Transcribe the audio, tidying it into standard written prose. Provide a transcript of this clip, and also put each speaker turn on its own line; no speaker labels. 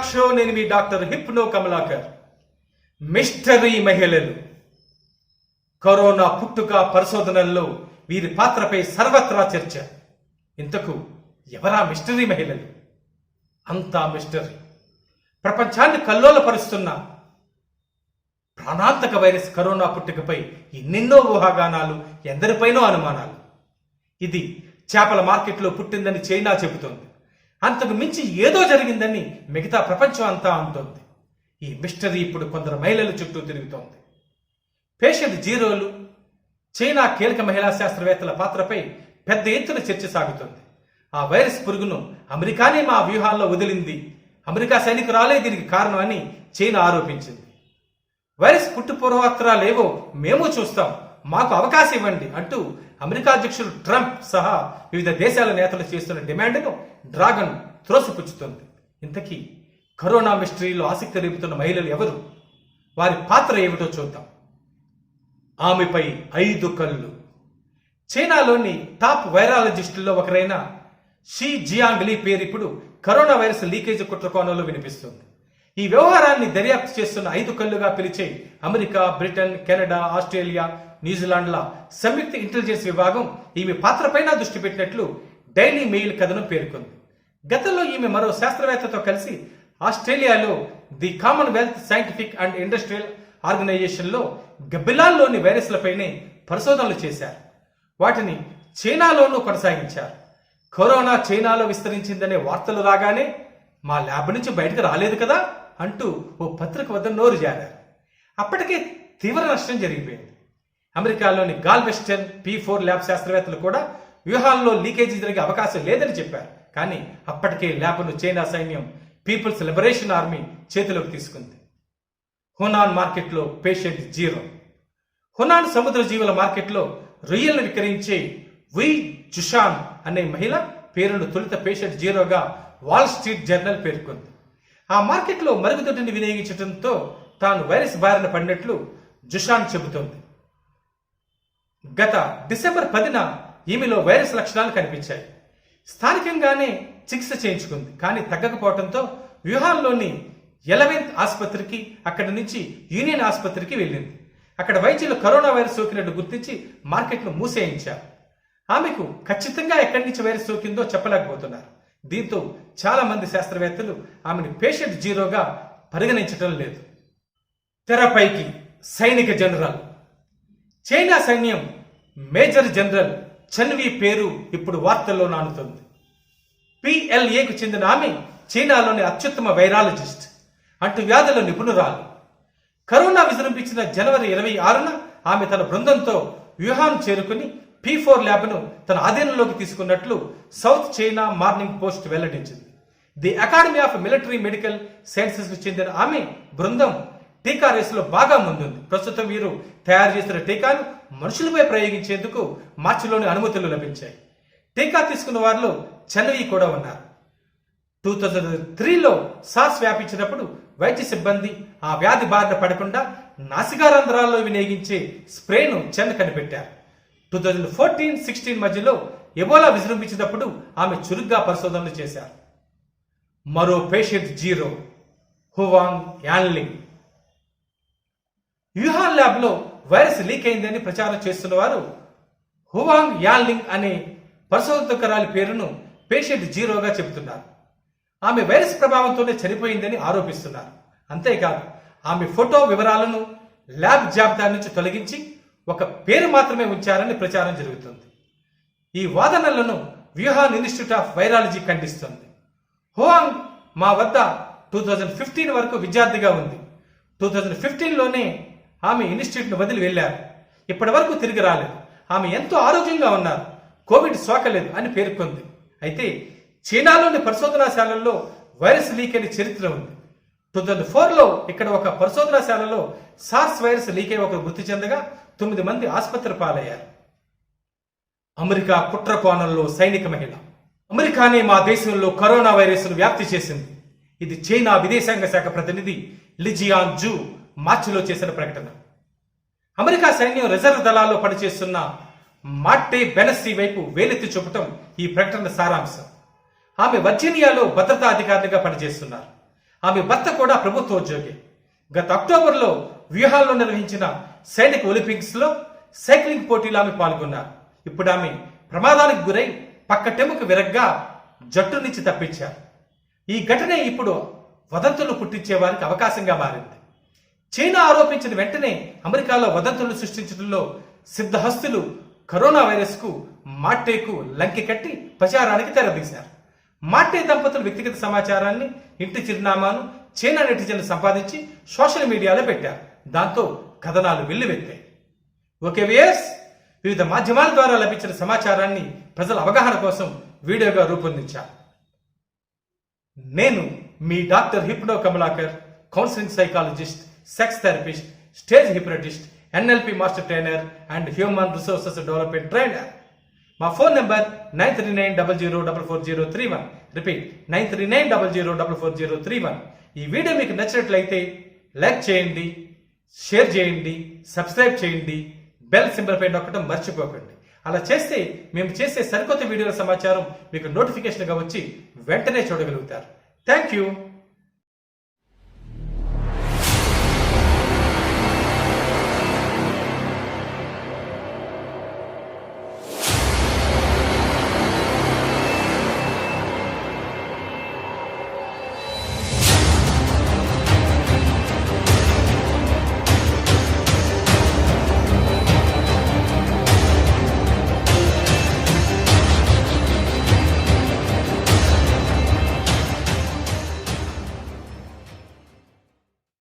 Talk show. నేను మీ doctor hypno Kamalakar. Mystery మహిళలు. కరోనా పుట్టుక పరిశోధనల్లో వీరి పాత్రపై సర్వత్రా చర్చ. ఇంతకు ఎవరా మిస్టరీ మహిళలు? అంతా మిస్టరీ. ప్రపంచాన్ని కల్లోలపరుస్తున్న ప్రాణాంతక వైరస్ కరోనా పుట్టుకపై ఎన్నెన్నో ఊహాగానాలు, ఎందరిపైనో అనుమానాలు. ఇది చేపల మార్కెట్లో పుట్టిందని చైనా చెబుతోంది. అంతకు మించి ఏదో జరిగిందని మిగతా ప్రపంచం అంతా అంటోంది. ఈ మిస్టరీ ఇప్పుడు కొందరు మహిళల చుట్టూ తిరుగుతోంది. పేషెంట్ జీరోలు, చైనా కీలక మహిళా శాస్త్రవేత్తల పాత్రపై పెద్ద ఎత్తున చర్చ సాగుతోంది. ఆ వైరస్ పురుగును అమెరికానే మా వ్యూహాల్లో వదిలింది, అమెరికా సైనికురాలే దీనికి కారణం అని చైనా ఆరోపించింది. వైరస్ పుట్టు పూర్వోత్తరాలేవో మేము చూస్తాం, మాకు అవకాశం ఇవ్వండి అంటూ అమెరికా అధ్యక్షుడు ట్రంప్ సహా వివిధ దేశాల నేతలు చేస్తున్న డిమాండ్ను డ్రాగన్ త్రోసిపుచ్చుతోంది. ఇంతకీ కరోనా మిస్టరీలో ఆసక్తి రేపుతున్న మహిళలు ఎవరు? వారి పాత్ర ఏమిటో చూద్దాం. ఆమెపై 5 కళ్ళు. చైనాలోని టాప్ వైరాలజిస్టుల్లో ఒకరైన షీ జియాంగ్లీ పేరు ఇప్పుడు కరోనా వైరస్ లీకేజ్ కుట్రకోణంలో వినిపిస్తుంది. ఈ వ్యవహారాన్ని దర్యాప్తు చేస్తున్న 5 కళ్ళుగా పిలిచే అమెరికా, బ్రిటన్, కెనడా, ఆస్ట్రేలియా, న్యూజిలాండ్ల సంయుక్త ఇంటెలిజెన్స్ విభాగం ఈమె పాత్రపైన దృష్టి పెట్టినట్లు డైలీ మెయిల్ కథనం పేర్కొంది. గతంలో ఈమె మరో శాస్త్రవేత్తతో కలిసి ఆస్ట్రేలియాలో the Commonwealth Scientific and Industrial ఆర్గనైజేషన్లో గబ్బిలాల్లోని వైరస్లపైనే పరిశోధనలు చేశారు. వాటిని చైనాలోనూ కొనసాగించారు. కరోనా చైనాలో విస్తరించిందనే వార్తలు రాగానే మా ల్యాబ్ నుంచి బయటకు రాలేదు కదా అంటూ ఓ పత్రిక వద్ద నోరు జారారు. అప్పటికే తీవ్ర నష్టం జరిగిపోయింది. అమెరికాలోని గాల్వెస్టన్ P4 ల్యాబ్ శాస్త్రవేత్తలు కూడా వ్యూహాల్లో లీకేజీ జరిగే అవకాశం లేదని చెప్పారు. కానీ అప్పటికే ల్యాబ్ను చైనా సైన్యం పీపుల్స్ లిబరేషన్ ఆర్మీ చేతిలోకి తీసుకుంది. హునాన్ మార్కెట్లో పేషెంట్ జీరో. హునాన్ సముద్ర జీవుల మార్కెట్లో రొయ్యలను విక్రయించే వి జుషాన్ అనే మహిళ పేరును తొలుత పేషెంట్ జీరోగా వాల్ స్ట్రీట్ జర్నల్ పేర్కొంది. ఆ మార్కెట్లో మరుగుదొడ్డిని వినియోగించడంతో తాను వైరస్ బారిన పడినట్లు జుషాన్ చెబుతోంది. గత డిసెంబర్ 10న ఈమెలో వైరస్ లక్షణాలు కనిపించాయి. స్థానికంగానే చికిత్స చేయించుకుంది. కానీ తగ్గకపోవడంతో వ్యూహాన్లోని 11th ఆసుపత్రికి, అక్కడి నుంచి యూనియన్ ఆసుపత్రికి వెళ్ళింది. అక్కడ వైద్యులు కరోనా వైరస్ సోకినట్టు గుర్తించి మార్కెట్ను మూసేయించారు. ఆమెకు ఖచ్చితంగా ఎక్కడి నుంచి వైరస్ సోకిందో చెప్పలేకపోతున్నారు. దీంతో చాలా మంది శాస్త్రవేత్తలు ఆమెను పేషెంట్ జీరోగా పరిగణించడం లేదు. తెరపైకి సైనిక జనరల్. చైనా సైన్యం మేజర్ జనరల్ చెన్వి పేరు ఇప్పుడు వార్తల్లో నానుతోంది. PLAకు చెందిన ఆమె చైనాలోని అత్యుత్తమ వైరాలజిస్ట్, అంటువ్యాధుల నిపుణురాలు. కరోనా విజృంభించిన జనవరి 26న ఆమె తన బృందంతో వ్యూహాన్ చేరుకుని P4 ల్యాబ్ను తన ఆధీనంలోకి తీసుకున్నట్లు సౌత్ చైనా మార్నింగ్ పోస్ట్ వెల్లడించింది. The academy of military medical sciences కు చెందిన ఆమె బృందం టీకా రేసులో బాగా ముందుంది. ప్రస్తుతం వీరు తయారు చేసిన టీకాను మనుషులపై ప్రయోగించేందుకు మార్చిలోని అనుమతులు లభించాయి. టీకా తీసుకున్న వారిలో చెన్నవి కూడా ఉన్నారు. 2003లో సార్స్ వ్యాపించినప్పుడు వైద్య సిబ్బంది ఆ వ్యాధి బారిన పడకుండా నాసికారంధ్రాల్లో వినియోగించే స్ప్రేను చెన్న కనిపెట్టారు. 2014-16 మధ్యలో ఎబోలా విజృంభించినప్పుడు ఆమె చురుగ్గా పరిశోధనలు చేశారు. మరో patient zero, Huang Yanling. Wuhan lab లో వైరస్ లీక్ అయిందని ప్రచారం చేస్తున్న వారు హువాంగ్ యాన్లింగ్ అనే పరిశోధకురాలి పేరును పేషెంట్ జీరోగా చెబుతున్నారు. ఆమె వైరస్ ప్రభావంతోనే చనిపోయిందని ఆరోపిస్తున్నారు. అంతేకాదు ఆమె ఫోటో వివరాలను ల్యాబ్ జాబితా నుంచి తొలగించి ఒక పేరు మాత్రమే ఉంచారని ప్రచారం జరుగుతుంది. ఈ వాదనలను వ్యూహాన్ ఇన్స్టిట్యూట్ ఆఫ్ వైరాలజీ ఖండిస్తుంది. హువాంగ్ మా వద్ద 2015 వరకు విద్యార్థిగా ఉంది. 2015లోనే ఆమె ఇన్స్టిట్యూట్ను వదిలి వెళ్లారు. ఇప్పటి వరకు తిరిగి రాలేదు. ఆమె ఎంతో ఆరోగ్యంగా ఉన్నారు, కోవిడ్ సోకలేదు అని పేర్కొంది. అయితే చైనాలోని పరిశోధనాశాలల్లో వైరస్ లీక్ అనే చరిత్ర ఉంది. 2004లో ఇక్కడ ఒక పరిశోధనాశాలలో సార్స్ వైరస్ లీక్ అయి ఒకరు మృతి చెందగా 9 మంది ఆసుపత్రి పాలయ్యారు. అమెరికా కుట్ర కోణంలో సైనిక మహిళ. అమెరికానే మా దేశంలో కరోనా వైరస్ ను వ్యాప్తి చేసింది. ఇది చైనా విదేశాంగ శాఖ ప్రతినిధి లిజియాన్ జూ మార్చిలో చేసిన ప్రకటన. అమెరికా సైన్యం రిజర్వ్ దళాల్లో పనిచేస్తున్న మాట్టే బెనస్సీ వైపు వేలెత్తి చూపటం ఈ ప్రకటన సారాంశం. ఆమె వర్జీనియాలో భద్రతా అధికారిగా పనిచేస్తున్నారు. ఆమె భర్త కూడా ప్రభుత్వోద్యోగి. గత అక్టోబర్లో వ్యూహాల్లో నిర్వహించిన సైనిక ఒలింపిక్స్ లో సైక్లింగ్ పోటీలో ఆమె పాల్గొన్నారు. ఇప్పుడు ఆమె ప్రమాదానికి గురై పక్కటెముక విరగ్గా జట్టు నుంచి తప్పించారు. ఈ ఘటనే ఇప్పుడు వదంతులు పుట్టించే వారికి అవకాశంగా మారింది. చైనా ఆరోపించిన వెంటనే అమెరికాలో వదంతులు సృష్టించడంలో సిద్ధహస్తులు కరోనా వైరస్ కు మాట్టేకు లంకె కట్టి ప్రచారానికి తెరదీశారు. మాట్టే దంపతులు వ్యక్తిగత సమాచారాన్ని, ఇంటి చిరునామాను చైనా నెటిజన్లు సంపాదించి సోషల్ మీడియాలో పెట్టారు. దాంతో కథనాలు వెల్లువెత్తాయి. ఓకే వ్యూయర్స్, వివిధ మాధ్యమాల ద్వారా లభించిన సమాచారాన్ని ప్రజల అవగాహన కోసం వీడియోగా రూపొందించాను. నేను మీ doctor hypno Kamalakar, counselling psychologist, sex therapist, stage hypnotist, N.L.P master trainer and human resources development trainer. మా ఫోన్ నెంబర్ 9390444031. రిపీట్ 9390444031. ఈ వీడియో మీకు నచ్చినట్లయితే లైక్ చేయండి, షేర్ చేయండి, సబ్స్క్రైబ్ చేయండి, బెల్ సింబల్ పై నొక్కడం మర్చిపోకండి. అలా చేస్తే మేము చేసే సరికొత్త వీడియోల సమాచారం మీకు నోటిఫికేషన్గా వచ్చి వెంటనే చూడగలుగుతారు. Thank you.